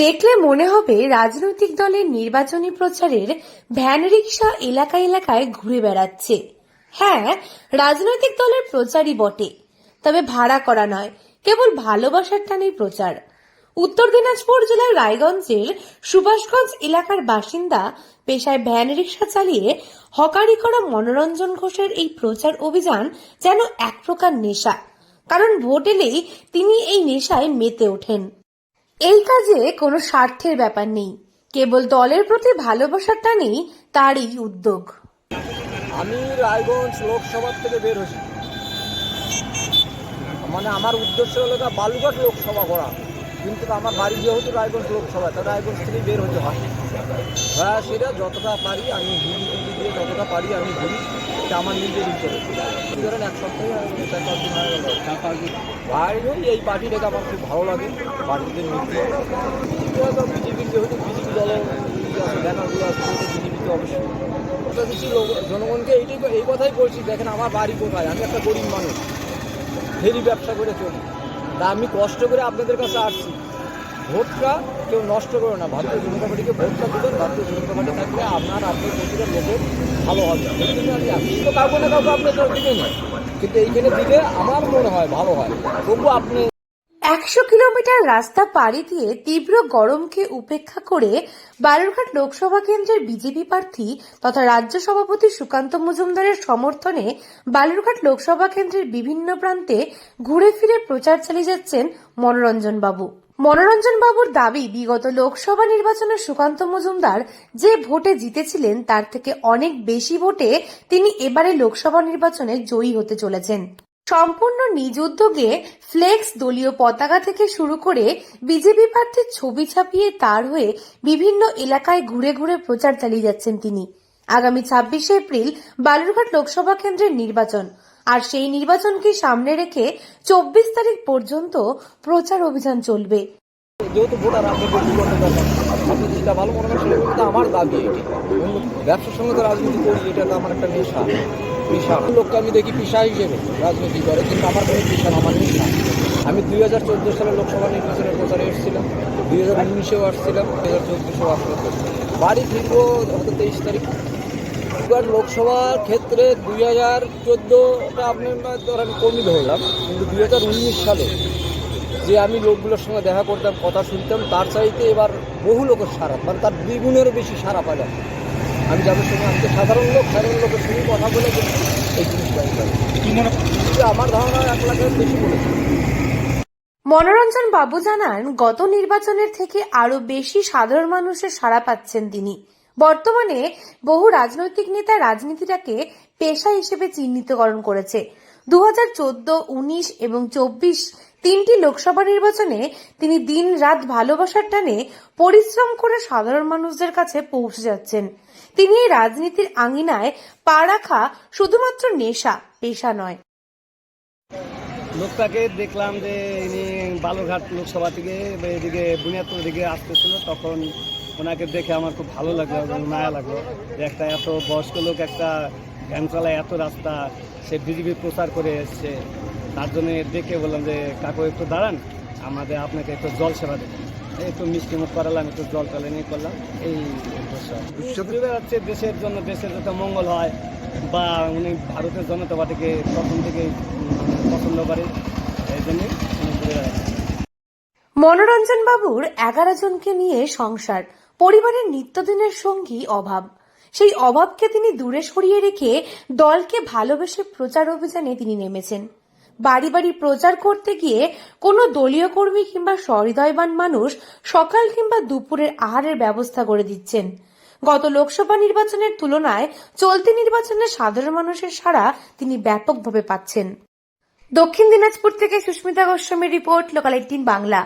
দেখলে মনে হবে রাজনৈতিক দলের নির্বাচনী প্রচারের ভ্যান রিক্সা এলাকা এলাকায় ঘুরে বেড়াচ্ছে। হ্যাঁ, রাজনৈতিক দলের প্রচারই বটে, তবে ভাড়া করা নয়, কেবল ভালোবাসার টানেই প্রচার। উত্তর দিনাজপুর জেলার রায়গঞ্জের সুভাষগঞ্জ এলাকার বাসিন্দা পেশায় ভ্যান রিক্সা চালিয়ে হকারি করা মনোরঞ্জন ঘোষের এই প্রচার অভিযান যেন এক প্রকার নেশা। কারণ ভোট এলেই তিনি এই নেশায় মেতে ওঠেন। এই কাজে কোনো স্বার্থের ব্যাপার নেই, কেবল দলের প্রতি ভালোবাসার টানেই তার এই উদ্যোগ। আমি রায়গঞ্জ লোকসভা থেকে বের হয়েছি, মানে আমার উদ্দেশ্য হলো বালুঘাট লোকসভা করা, কিন্তু আমার বাড়ি যেহেতু রায়গঞ্জ লোকসভা, তা রায়গঞ্জ থেকে বের হতে হয়। হ্যাঁ, সেটা যতটা পারি আমি ঘুরি, দিয়ে যতটা পারি আমি ঘুরি, এটা আমার নিজের হিসেবে। ধরেন এক সপ্তাহে 4-5 দিন হয়ে গেল। ভাই এই পার্টিটাকে আমার খুব ভালো লাগে, পার্টিদের নীতি বিজেপির, যেহেতু বিজেপি দলের ব্যানারগুলো আছে, বিজেপিকে অবশ্যই দিচ্ছি জনগণকে এই কথাই বলছি। দেখেন আমার বাড়ি কোথায়, আমি একটা গরিব মানুষ, ফেরি ব্যবসা করে চলি, তা আমি কষ্ট করে আপনাদের কাছে আসছি। ভোটটা কেউ নষ্ট করে না, ভারতীয় জনতা পার্টিকে ভোটটা দেবেন। ভারতীয় জনতা পার্টি থাকলে আপনার প্রতিটা লোকের ভালো হবে। এই জন্য আমি আসছি, তো কাউকে না কাউকে আপনার দিবেন না, কিন্তু এইখানে দিলে আমার মনে হয় ভালো হয়। তবু আপনি 100 কিলোমিটার রাস্তা পাড়ি দিয়ে তীব্র গরমকে উপেক্ষা করে বালুরঘাট লোকসভা কেন্দ্রের বিজেপি প্রার্থী তথা রাজ্য সভাপতি সুকান্ত মজুমদারের সমর্থনে বালুরঘাট লোকসভা কেন্দ্রের বিভিন্ন প্রান্তে ঘুরে ফিরে প্রচার চালিয়ে যাচ্ছেন মনোরঞ্জন বাবু। মনোরঞ্জন বাবুর দাবি, বিগত লোকসভা নির্বাচনে সুকান্ত মজুমদার যে ভোটে জিতেছিলেন তার থেকে অনেক বেশি ভোটে তিনি এবারে লোকসভা নির্বাচনে জয়ী হতে চলেছেন। সম্পূর্ণ নিজ উদ্যোগে ফ্লেক্স, দলীয় পতাকা থেকে শুরু করে বিজেপি প্রার্থীর ছবি ছাপিয়ে তার হয়ে বিভিন্ন এলাকায় ঘুরে ঘুরে প্রচার চালিয়ে যাচ্ছেন তিনি। আগামী 26শে এপ্রিল বালুরঘাট লোকসভা কেন্দ্রের নির্বাচন, আর সেই নির্বাচনকে সামনে রেখে 24 তারিখ পর্যন্ত প্রচার অভিযান চলবে। যেহেতু ভোটার আপনি করতে পারবেন, আপনি যেটা ভালো মনে হয় সেটা কিন্তু আমার দাবি। এটি ব্যবসার সঙ্গে তো রাজনীতি করি, এটা তো আমার একটা নেশা। লোককে আমি দেখি পেশা হিসেবে রাজনীতি করে, কিন্তু আমার কোনো পেশা না, আমার নেশা। আমি 2014 সালে লোকসভা নির্বাচনের প্রচারে এসেছিলাম, 2019-এও আসছিলাম, 2024-এও আসলাম। বাড়ি ফিরবো হয়তো 23 তারিখ। এবার লোকসভার ক্ষেত্রে 2014টা আপনার ধরেন কমই ধরলাম, কিন্তু 2019 সালে যে আমি লোকগুলোর সঙ্গে দেখা করতাম, কথা শুনতাম, তার চাইতে এবার বহু লোকের সারা, মানে তার দ্বিগুণেরও বেশি সারা পেলাম। আমি যাদের সঙ্গে আমি তো সাধারণ লোকের সঙ্গে কথা বলে এই জিনিসটা আমার ধারণা 1 লাখের বেশি বলেছে। মনোরঞ্জন বাবু জানান, গত নির্বাচনের থেকে আরো বেশি সাধারণ মানুষের সাড়া পাচ্ছেন তিনি। বর্তমানে বহু রাজনৈতিক নেতা রাজনীতিটাকে পেশা হিসেবে চিহ্নিতকরণ করেছে। 2014, 19 এবং 24 তিনটি লোকসভা নির্বাচনে তিনি দিন রাত ভালোবাসার টানে পরিশ্রম করে সাধারণ মানুষদের কাছে পৌঁছে যাচ্ছেন। তিনি এই রাজনীতির আঙিনায় পা রাখা শুধুমাত্র নেশা, পেশা নয়। লোকটাকে দেখলাম যে ইনি বালুরঘাট লোকসভা থেকে এদিকে বুনিয়াদপুর দিকে আসতেছিল, তখন ওনাকে দেখে আমার খুব ভালো লাগলো এবং মায়া লাগলো যে একটা এত বয়স্ক লোক একটা ভ্যান চালায় এত রাস্তা, সে বিজেপি প্রচার করে এসছে। তার জন্য দেখে বললাম যে কাকু একটু দাঁড়ান, আপনাকে একটু জল সেবা দেবেন, একটু মিষ্টি মুখ করালাম, একটু জল টলে নিয়ে করলাম। এই হচ্ছে দেশের জন্য, দেশের যাতে মঙ্গল হয়, বা উনি ভারতের জনতা পার্টিকে প্রথম থেকেই পছন্দ করে, এই জন্যই মনোরঞ্জন বাবুর 11 জনকে নিয়ে সংসার, পরিবারের নিত্যদিনের সঙ্গী অভাব। সেই অভাবকে তিনি দূরে সরিয়ে রেখে দলকে ভালোবেসে প্রচার অভিযানে তিনি নেমেছেন। বাড়ি বাড়ি প্রচার করতে গিয়ে কোনো দলীয় কর্মী কিংবা সহৃদয়বান মানুষ সকাল কিংবা দুপুরের আহারের ব্যবস্থা করে দিচ্ছেন। গত লোকসভা নির্বাচনের তুলনায় চলতি নির্বাচনে সাধারণ মানুষের সাড়া তিনি ব্যাপকভাবে পাচ্ছেন। দক্ষিণ দিনাজপুর থেকে সুস্মিতা গোস্বামীর রিপোর্ট, লোকাল 18 বাংলা।